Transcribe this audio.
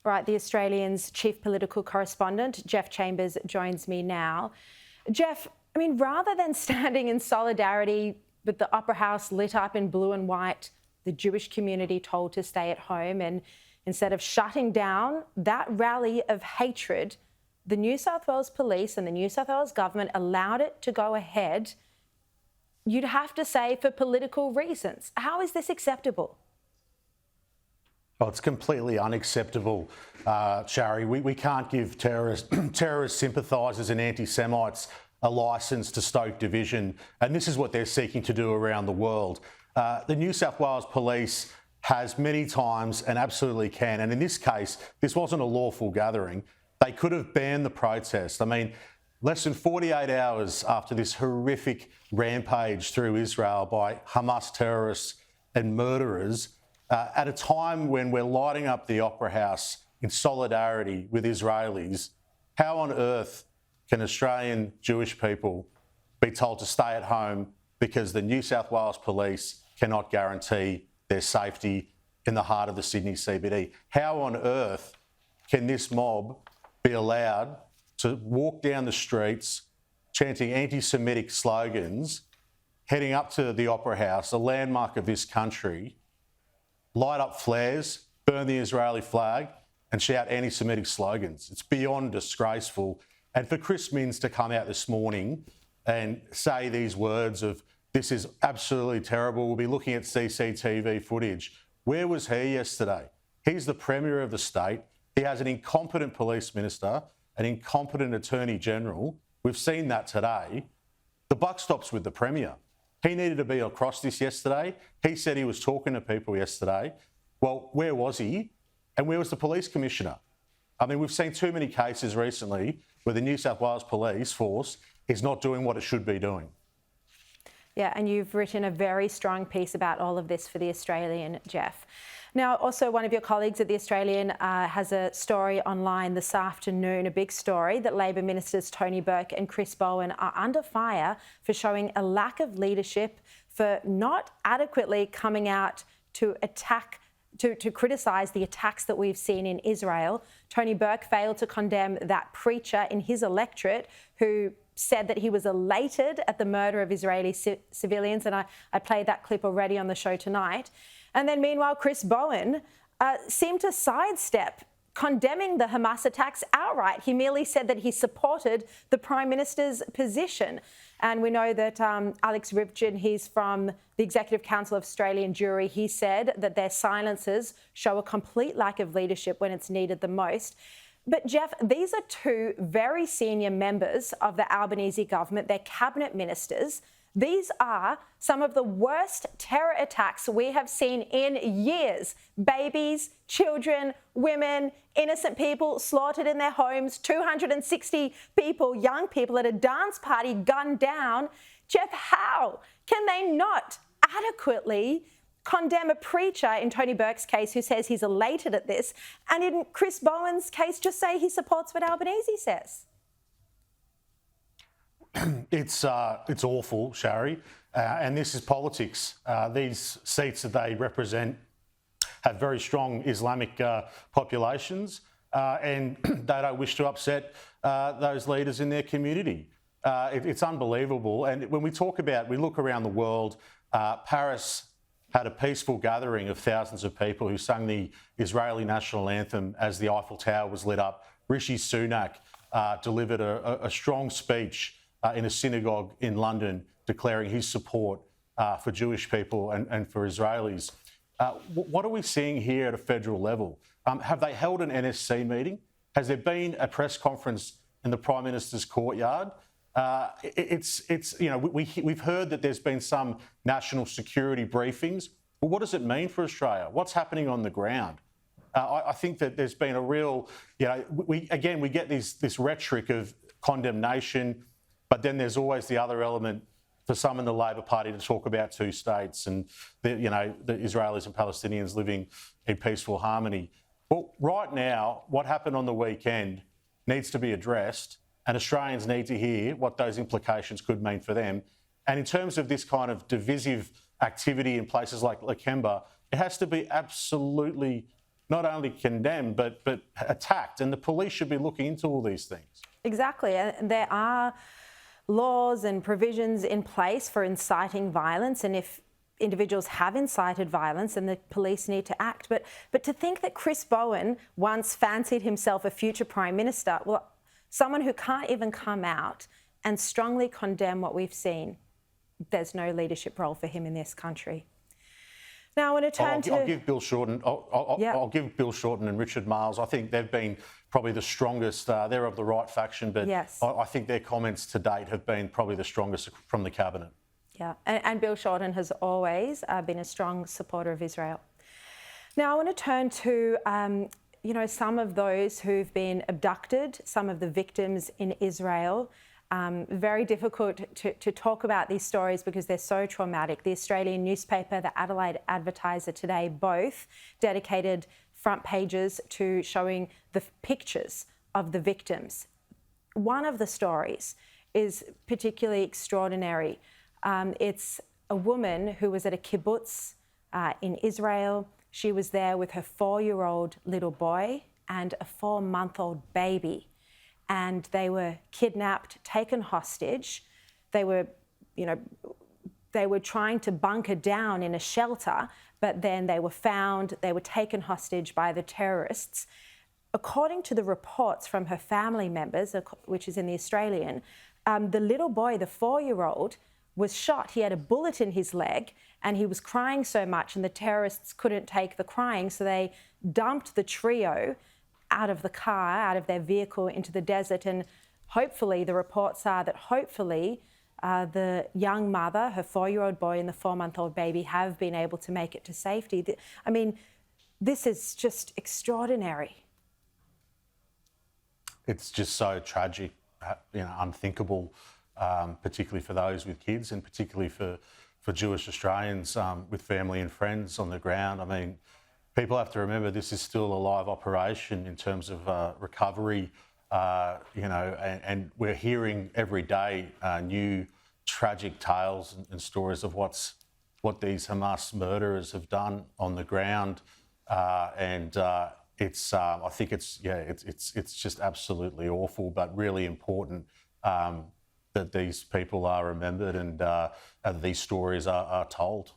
Right, the Australian's chief political correspondent, Geoff Chambers, joins me now. Geoff, rather than standing in solidarity with the Opera House lit up in blue and white, the Jewish community told to stay at home, and instead of shutting down that rally of hatred, the New South Wales Police and the New South Wales government allowed it to go ahead, you'd have to say for political reasons. How is this acceptable? Oh, it's completely unacceptable, Sharri. We can't give terrorist sympathisers and anti-Semites a licence to stoke division, and this is what they're seeking to do around the world. The New South Wales Police has many times and absolutely can, and in this case, this wasn't a lawful gathering. They could have banned the protest. Less than 48 hours after this horrific rampage through Israel by Hamas terrorists and murderers, at a time when we're lighting up the Opera House in solidarity with Israelis, how on earth can Australian Jewish people be told to stay at home because the New South Wales Police cannot guarantee their safety in the heart of the Sydney CBD? How on earth can this mob be allowed to walk down the streets chanting anti-Semitic slogans, heading up to the Opera House, a landmark of this country, light up flares, burn the Israeli flag and shout anti-Semitic slogans? It's beyond disgraceful. And for Chris Minns to come out this morning and say these words of, this is absolutely terrible, we'll be looking at CCTV footage. Where was he yesterday? He's the Premier of the state. He has an incompetent police minister, an incompetent Attorney General. We've seen that today. The buck stops with the Premier. He needed to be across this yesterday. He said he was talking to people yesterday. Well, where was he? And where was the police commissioner? We've seen too many cases recently where the New South Wales Police Force is not doing what it should be doing. Yeah, and you've written a very strong piece about all of this for The Australian, Geoff. Now, also one of your colleagues at The Australian has a story online this afternoon, a big story, that Labor ministers Tony Burke and Chris Bowen are under fire for showing a lack of leadership, for not adequately coming out to criticise the attacks that we've seen in Israel. Tony Burke failed to condemn that preacher in his electorate who said that he was elated at the murder of Israeli civilians, and I played that clip already on the show tonight. And then meanwhile, Chris Bowen seemed to sidestep condemning the Hamas attacks outright. He merely said that he supported the Prime Minister's position. And we know that Alex Rivkin, he's from the Executive Council of Australian Jewry, he said that their silences show a complete lack of leadership when it's needed the most. But Geoff, these are two very senior members of the Albanese government, they're cabinet ministers. These are some of the worst terror attacks we have seen in years. Babies, children, women, innocent people slaughtered in their homes, 260 people, young people at a dance party gunned down. Geoff, how can they not adequately condemn a preacher in Tony Burke's case who says he's elated at this, and in Chris Bowen's case just say he supports what Albanese says? It's awful, Sharri, and this is politics. These seats that they represent have very strong Islamic populations, and they don't wish to upset those leaders in their community. It's unbelievable. And when we look around the world, Paris had a peaceful gathering of thousands of people who sang the Israeli national anthem as the Eiffel Tower was lit up. Rishi Sunak delivered a strong speech in a synagogue in London declaring his support for Jewish people and for Israelis. What are we seeing here at a federal level? Have they held an NSC meeting? Has there been a press conference in the Prime Minister's courtyard? We've heard that there's been some national security briefings. Well, what does it mean for Australia? What's happening on the ground? I think that there's been a real, we get this rhetoric of condemnation, but then there's always the other element for some in the Labor Party to talk about two states and the Israelis and Palestinians living in peaceful harmony. Well, right now, what happened on the weekend needs to be addressed, and Australians need to hear what those implications could mean for them. And in terms of this kind of divisive activity in places like Lakemba, it has to be absolutely not only condemned but attacked, and the police should be looking into all these things. Exactly, and there are laws and provisions in place for inciting violence, and if individuals have incited violence, then the police need to act. But to think that Chris Bowen once fancied himself a future Prime Minister, well, someone who can't even come out and strongly condemn what we've seen, there's no leadership role for him in this country. Now, I want to turn I'll give Bill Shorten. I'll give Bill Shorten and Richard Marles. I think they've been probably the strongest. They're of the right faction, but yes. I think their comments to date have been probably the strongest from the cabinet. Yeah, and Bill Shorten has always been a strong supporter of Israel. Now, I want to turn to some of those who've been abducted, some of the victims in Israel. Very difficult to talk about these stories because they're so traumatic. The Australian newspaper, the Adelaide Advertiser today, both dedicated front pages to showing the pictures of the victims. One of the stories is particularly extraordinary. It's a woman who was at a kibbutz in Israel. She was there with her 4-year-old little boy and a 4-month-old baby. And they were kidnapped, taken hostage. They were trying to bunker down in a shelter, but then they were found, they were taken hostage by the terrorists. According to the reports from her family members, which is in the Australian, the little boy, the 4-year-old, was shot. He had a bullet in his leg and he was crying so much, and the terrorists couldn't take the crying, so they dumped the trio out of the car, out of their vehicle into the desert. And hopefully, the reports are that hopefully the young mother, her 4-year-old boy and the 4-month-old baby have been able to make it to safety. I mean, this is just extraordinary. It's just so tragic, unthinkable, particularly for those with kids and particularly for Jewish Australians with family and friends on the ground. I mean, people have to remember this is still a live operation in terms of recovery, and we're hearing every day new tragic tales and stories of what these Hamas murderers have done on the ground, and it's I think it's just absolutely awful, but really important that these people are remembered and these stories are told.